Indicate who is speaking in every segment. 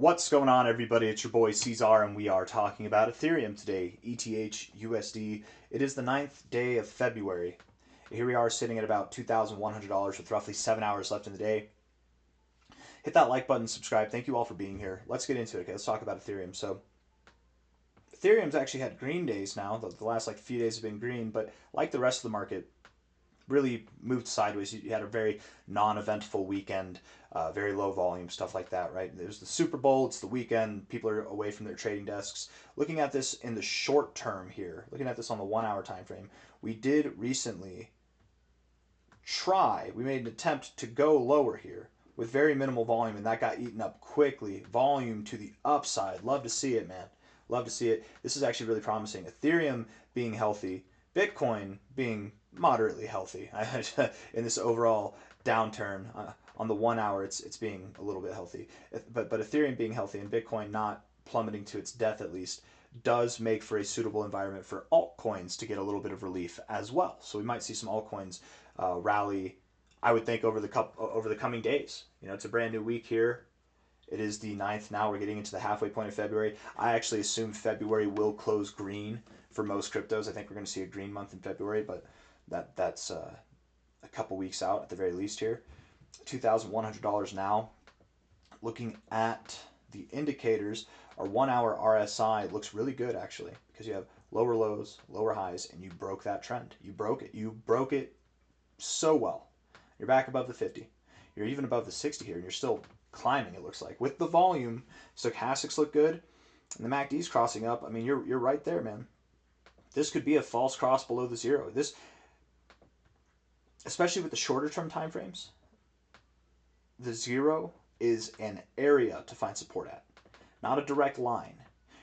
Speaker 1: What's going on, everybody? It's your boy C-Zar, and we are talking about Ethereum today, ETH USD. It is the 9th day of February. Here we are sitting at about $2,100 with roughly 7 hours left in the day. Hit that like button, subscribe. Thank you all for being here. Let's get into it. Okay, let's talk about Ethereum. So, Ethereum's actually had green days now. The last few days have been green, but like the rest of the market, really moved sideways. You had a very non-eventful weekend, very low volume, stuff like that, right? It was the Super Bowl, it's the weekend, people are away from their trading desks. Looking at this in the short term here, looking at this on the 1 hour time frame, we did recently we made an attempt to go lower here with very minimal volume, and that got eaten up quickly. Volume to the upside. Love to see it, man. Love to see it. This is actually really promising. Ethereum being healthy, Bitcoin being moderately healthy in this overall downturn. On the 1 hour, it's being a little bit healthy, but Ethereum being healthy and Bitcoin not plummeting to its death at least does make for a suitable environment for altcoins to get a little bit of relief as well. So we might see some altcoins rally, I would think, over the coming days. You know, it's a brand new week here. It is the 9th now. We're getting into the halfway point of February. I actually assume February will close green for most cryptos. I think we're going to see a green month in February, but that's a couple weeks out at the very least here. $2,100 now. Looking at the indicators, our 1 hour RSI looks really good actually, because you have lower lows, lower highs, and you broke that trend. You broke it. You broke it so well. You're back above the 50. You're even above the 60 here, and you're still climbing, it looks like. With the volume, stochastics look good, and the MACD's crossing up. I mean, you're right there, man. This could be a false cross below the zero. This, especially with the shorter term time frames, the zero is an area to find support at, not a direct line.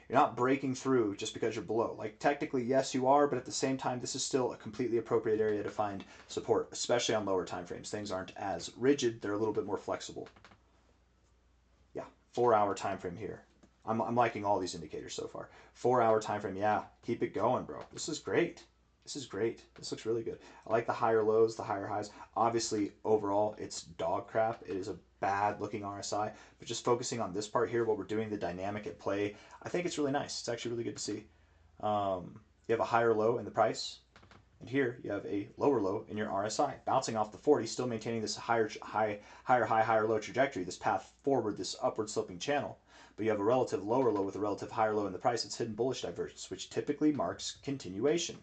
Speaker 1: You're not breaking through just because you're below. Like, technically, yes, you are, but at the same time, this is still a completely appropriate area to find support, especially on lower time frames. Things aren't as rigid. They're a little bit more flexible. Yeah, 4 hour time frame here. I'm liking all these indicators so far. 4 hour time frame, yeah, keep it going, bro. This is great. This is great. This looks really good. I like the higher lows, the higher highs. Obviously, overall, it's dog crap. It is a bad looking RSI, but just focusing on this part here, what we're doing, the dynamic at play, I think it's really nice. It's actually really good to see. You have a higher low in the price, and here you have a lower low in your RSI, bouncing off the 40, still maintaining this higher low trajectory, this path forward, this upward sloping channel. But you have a relative lower low with a relative higher low in the price. It's hidden bullish divergence, which typically marks continuation.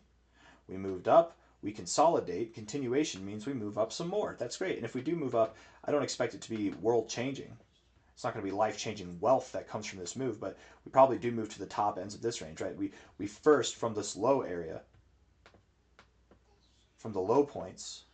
Speaker 1: We moved up, we consolidate. Continuation means we move up some more. That's great. And if we do move up, I don't expect it to be world changing. It's not going to be life changing wealth that comes from this move, but we probably do move to the top ends of this range, right? We first, from this low area, from the low points,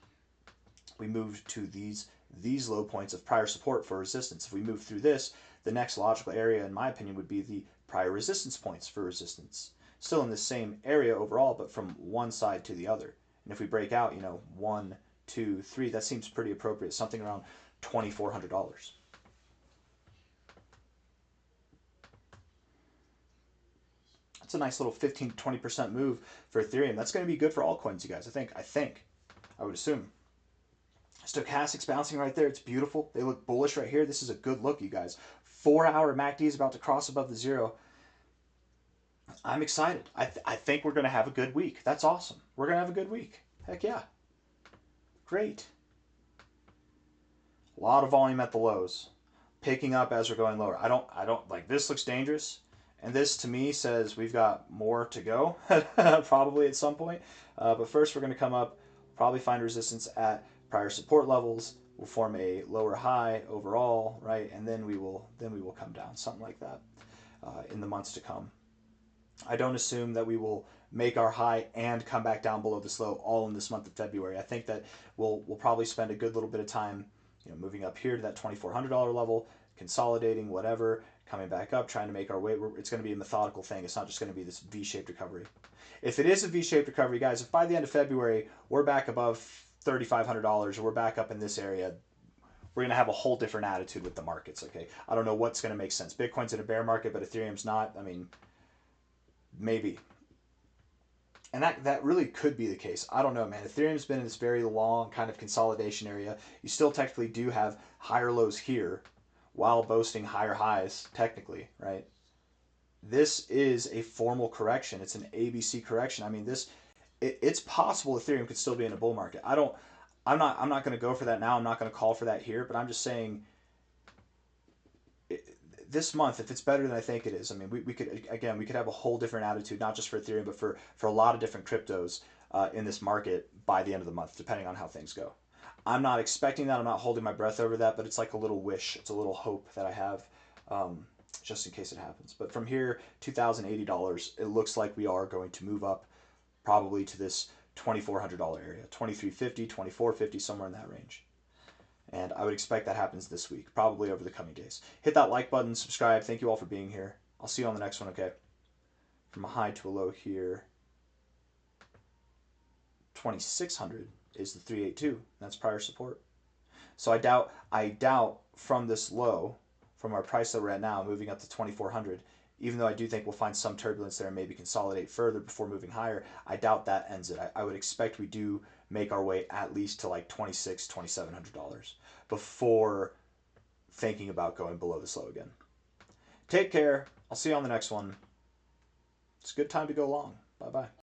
Speaker 1: we moved to these low points of prior support for resistance. If we move through this, the next logical area, in my opinion, would be the prior resistance points for resistance. Still in the same area overall, but from one side to the other. And if we break out, 1, 2, 3, that seems pretty appropriate. Something around $2,400. That's a nice little 15 to 20% move for Ethereum. That's going to be good for altcoins, you guys. I would assume. Stochastics bouncing right there. It's beautiful. They look bullish right here. This is a good look, you guys. 4 hour MACD is about to cross above the zero. I'm excited. I think we're going to have a good week. That's awesome. We're going to have a good week. Heck yeah. Great. A lot of volume at the lows. Picking up as we're going lower. I don't like this. Looks dangerous. And this to me says we've got more to go. Probably at some point. But first we're going to come up, probably find resistance at prior support levels. We'll form a lower high overall, right? And then we will come down, something like that, in the months to come. I don't assume that we will make our high and come back down below this low all in this month of February. I think that we'll probably spend a good little bit of time, moving up here to that $2,400 level, consolidating, whatever, coming back up, trying to make our way. It's going to be a methodical thing. It's not just going to be this V-shaped recovery. If it is a V-shaped recovery, guys, if by the end of February we're back above $3,500 or we're back up in this area, we're going to have a whole different attitude with the markets, okay? I don't know what's going to make sense. Bitcoin's in a bear market, but Ethereum's not. I mean, maybe. And that really could be the case. I don't know, man. Ethereum's been in this very long kind of consolidation area. You still technically do have higher lows here, while boasting higher highs, technically, right? This is a formal correction. It's an ABC correction. I mean, it's possible Ethereum could still be in a bull market. I'm not going to go for that now. I'm not going to call for that here, but I'm just saying this month, if it's better than I think it is, I mean, we could, again, we could have a whole different attitude, not just for Ethereum, but for a lot of different cryptos in this market by the end of the month, depending on how things go. I'm not expecting that. I'm not holding my breath over that, but it's like a little wish. It's a little hope that I have, just in case it happens. But from here, $2,080, it looks like we are going to move up probably to this $2,400 area, 2,350, 2,450, somewhere in that range. And I would expect that happens this week, probably over the coming days. Hit that like button, subscribe. Thank you all for being here. I'll see you on the next one, okay? From a high to a low here, 2,600 is the 382. That's prior support. So I doubt from this low, from our price that we're at now, moving up to 2,400, even though I do think we'll find some turbulence there and maybe consolidate further before moving higher, I doubt that ends it. I would expect we do make our way at least to like $2,600, $2,700 before thinking about going below this low again. Take care. I'll see you on the next one. It's a good time to go long. Bye-bye.